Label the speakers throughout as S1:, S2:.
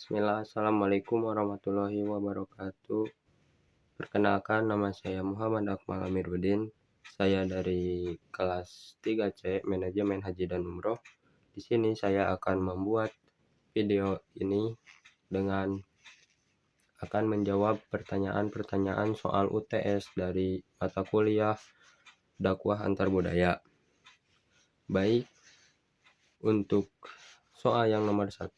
S1: Bismillah, Assalamualaikum warahmatullahi wabarakatuh. Perkenalkan, nama saya Muhammad Akmal Amiruddin. Saya dari kelas 3C Manajemen Haji dan Umroh. Di sini saya akan membuat video ini dengan akan menjawab pertanyaan-pertanyaan soal UTS dari mata kuliah dakwah antar budaya. Baik, untuk soal yang nomor 1,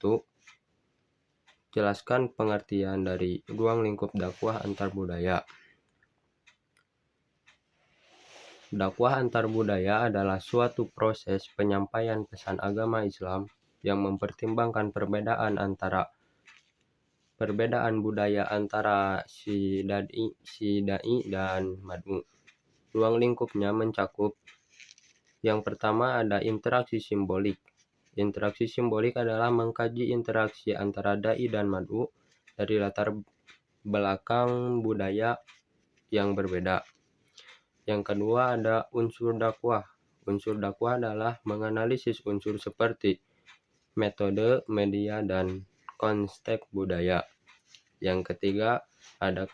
S1: jelaskan pengertian dari ruang lingkup dakwah antar budaya. Dakwah antar budaya adalah suatu proses penyampaian pesan agama Islam yang mempertimbangkan perbedaan budaya antara si dai dan mad'u. Ruang lingkupnya mencakup yang pertama ada interaksi simbolik. Interaksi simbolik adalah mengkaji interaksi antara dai dan mad'u dari latar belakang budaya yang berbeda. Yang kedua ada unsur dakwah. Unsur dakwah adalah menganalisis unsur seperti metode, media, dan konteks budaya. Yang ketiga ada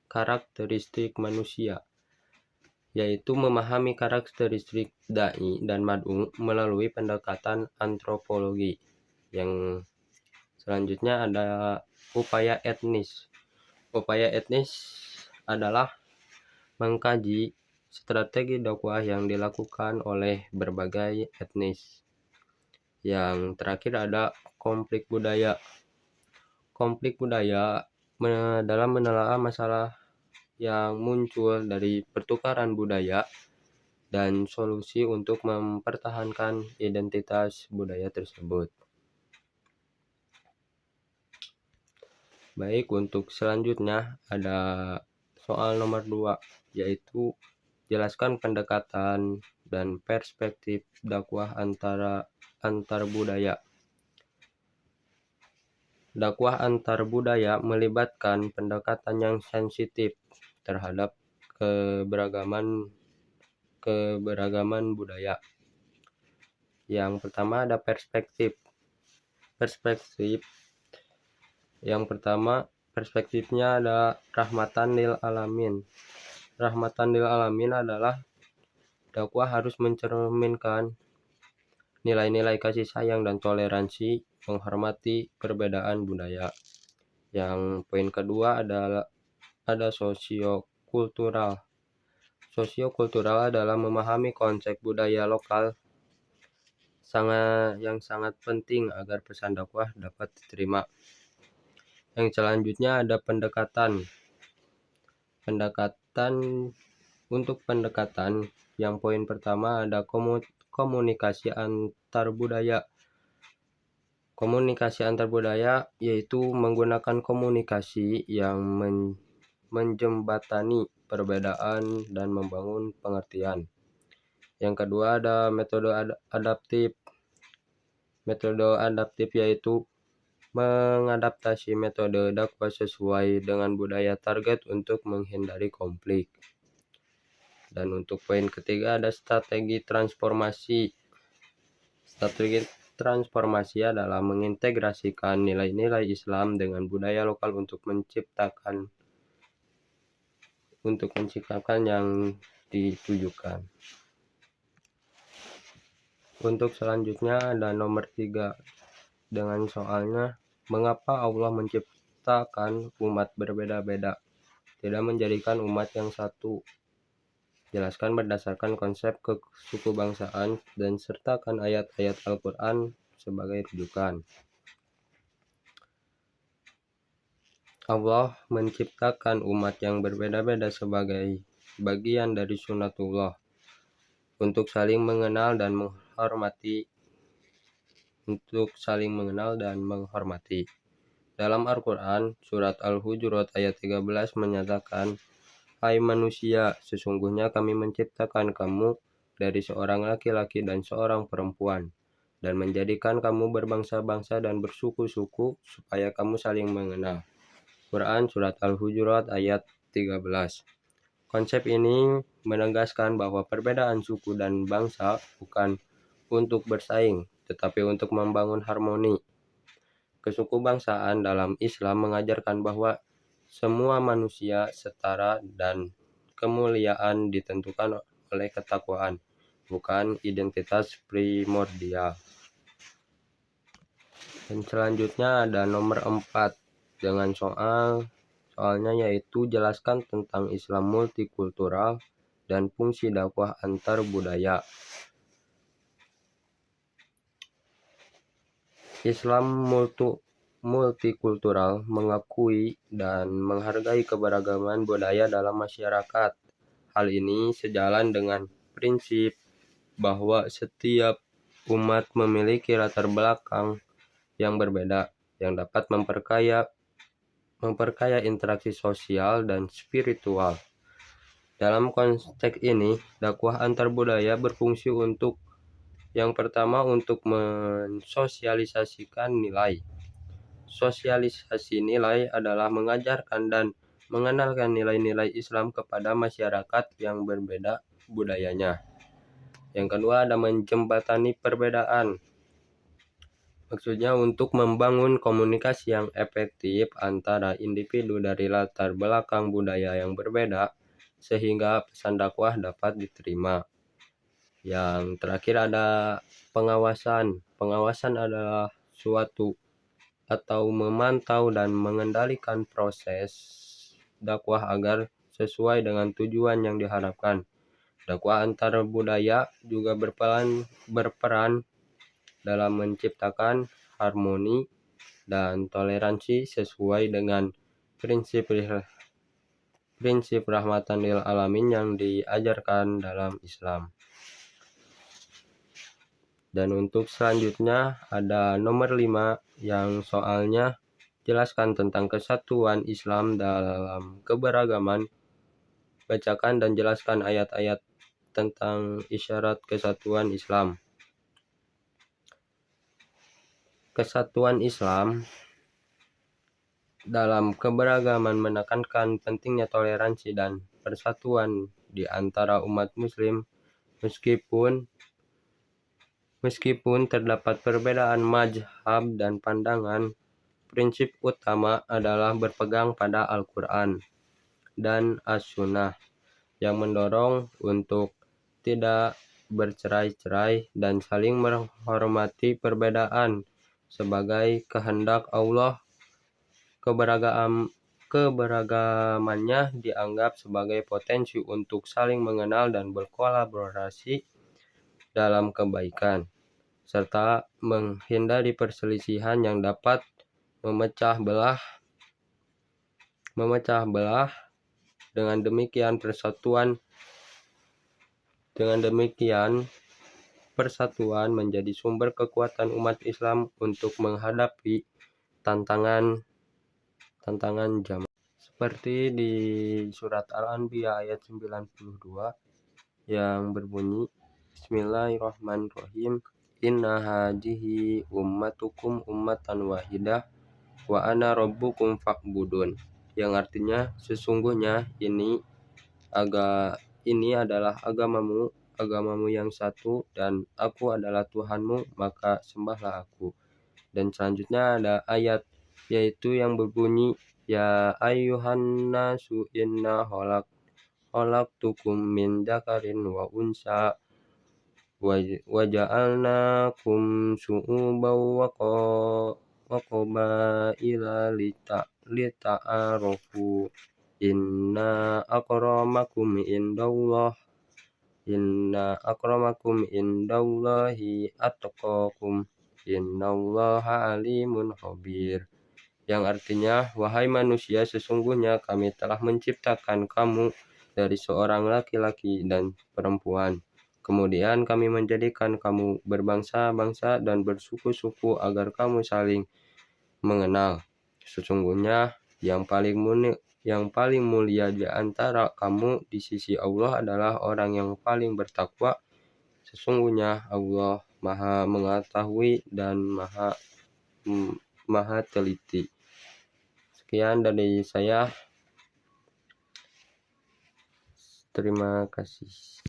S1: karakteristik manusia, yaitu memahami karakteristik dai dan mad'u melalui pendekatan antropologi. Yang selanjutnya ada upaya etnis. Upaya etnis adalah mengkaji strategi dakwah yang dilakukan oleh berbagai etnis. Yang terakhir ada konflik budaya. Konflik budaya dalam menelaah masalah yang muncul dari pertukaran budaya dan solusi untuk mempertahankan identitas budaya tersebut. Baik, untuk selanjutnya ada soal nomor 2, yaitu jelaskan pendekatan dan perspektif dakwah antar budaya. Dakwah antar budaya melibatkan pendekatan yang sensitif terhadap keberagaman budaya. Yang pertama ada perspektif. Perspektifnya ada rahmatan lil alamin. Rahmatan lil alamin adalah dakwah harus mencerminkan nilai-nilai kasih sayang dan toleransi, menghormati perbedaan budaya. Yang poin kedua ada sosiokultural. Sosiokultural adalah memahami konsep budaya lokal yang sangat penting agar pesan dakwah dapat diterima. Yang selanjutnya ada pendekatan. Untuk pendekatan, yang poin pertama ada komunikasi antar budaya. Komunikasi antar budaya yaitu menggunakan komunikasi yang menjembatani perbedaan dan membangun pengertian. Yang kedua ada metode adaptif. Metode adaptif yaitu mengadaptasi metode dakwah sesuai dengan budaya target untuk menghindari konflik. Dan untuk poin ketiga ada strategi transformasi. Strategi transformasi adalah mengintegrasikan nilai-nilai Islam dengan budaya lokal untuk menciptakan yang ditujukan. Untuk selanjutnya ada nomor 3 dengan soalnya, mengapa Allah menciptakan umat berbeda-beda, tidak menjadikan umat yang satu? Jelaskan berdasarkan konsep kesukubangsaan dan sertakan ayat-ayat Al-Quran sebagai rujukan. Allah menciptakan umat yang berbeda-beda sebagai bagian dari sunnatullah untuk saling mengenal dan menghormati. Dalam Al-Quran, surat Al-Hujurat ayat 13 menyatakan, "Hai manusia, sesungguhnya kami menciptakan kamu dari seorang laki-laki dan seorang perempuan, dan menjadikan kamu berbangsa-bangsa dan bersuku-suku supaya kamu saling mengenal." Quran surat Al-Hujurat ayat 13. Konsep ini menegaskan bahwa perbedaan suku dan bangsa bukan untuk bersaing, tetapi untuk membangun harmoni. Kesukubangsaan dalam Islam mengajarkan bahwa semua manusia setara dan kemuliaan ditentukan oleh ketakwaan, bukan identitas primordial. Dan selanjutnya ada nomor 4 dengan soalnya yaitu jelaskan tentang Islam multikultural dan fungsi dakwah antar budaya. Islam multikultural mengakui dan menghargai keberagaman budaya dalam masyarakat. Hal ini sejalan dengan prinsip bahwa setiap umat memiliki latar belakang yang berbeda yang dapat memperkaya interaksi sosial dan spiritual. Dalam konteks ini, dakwah antar budaya berfungsi untuk yang pertama untuk mensosialisasikan nilai. Sosialisasi nilai adalah mengajarkan dan mengenalkan nilai-nilai Islam kepada masyarakat yang berbeda budayanya. Yang kedua ada menjembatani perbedaan. Maksudnya untuk membangun komunikasi yang efektif antara individu dari latar belakang budaya yang berbeda sehingga pesan dakwah dapat diterima. Yang terakhir ada pengawasan. Pengawasan adalah suatu atau memantau dan mengendalikan proses dakwah agar sesuai dengan tujuan yang diharapkan. Dakwah antar budaya juga berperan dalam menciptakan harmoni dan toleransi sesuai dengan prinsip rahmatan lil alamin yang diajarkan dalam Islam. Dan untuk selanjutnya ada nomor 5 yang soalnya jelaskan tentang kesatuan Islam dalam keberagaman. Bacakan dan jelaskan ayat-ayat tentang isyarat kesatuan Islam. Kesatuan Islam dalam keberagaman menekankan pentingnya toleransi dan persatuan di antara umat muslim meskipun terdapat perbedaan mazhab dan pandangan. Prinsip utama adalah berpegang pada Al-Quran dan As-Sunnah yang mendorong untuk tidak bercerai-cerai dan saling menghormati perbedaan sebagai kehendak Allah. Keberagamannya dianggap sebagai potensi untuk saling mengenal dan berkolaborasi dalam kebaikan, serta menghindari perselisihan yang dapat memecah belah. Dengan demikian persatuan menjadi sumber kekuatan umat Islam untuk menghadapi tantangan zaman. Seperti di surat Al-Anbiya ayat 92 yang berbunyi Bismillahirrahmanirrahim. Inna hadhihi ummatukum ummatan wahidah wa ana rabbukum fa'budun. Yang artinya sesungguhnya ini adalah agamamu yang satu dan aku adalah Tuhanmu, maka sembahlah aku. Dan selanjutnya ada ayat yaitu yang berbunyi ya ayyuhan nasu inna khalaqtukum min dzakarin wa unsa wa ja'alnakum syu'uban wa qabaila lita'arafu inna akramakum indallahi atqakum innallaha alimun khabir. Yang artinya, wahai manusia, sesungguhnya kami telah menciptakan kamu dari seorang laki-laki dan perempuan. Kemudian kami menjadikan kamu berbangsa-bangsa dan bersuku-suku agar kamu saling mengenal. Sesungguhnya yang paling mulia di antara kamu di sisi Allah adalah orang yang paling bertakwa. Sesungguhnya Allah Maha mengetahui dan Maha teliti. Sekian dari saya. Terima kasih.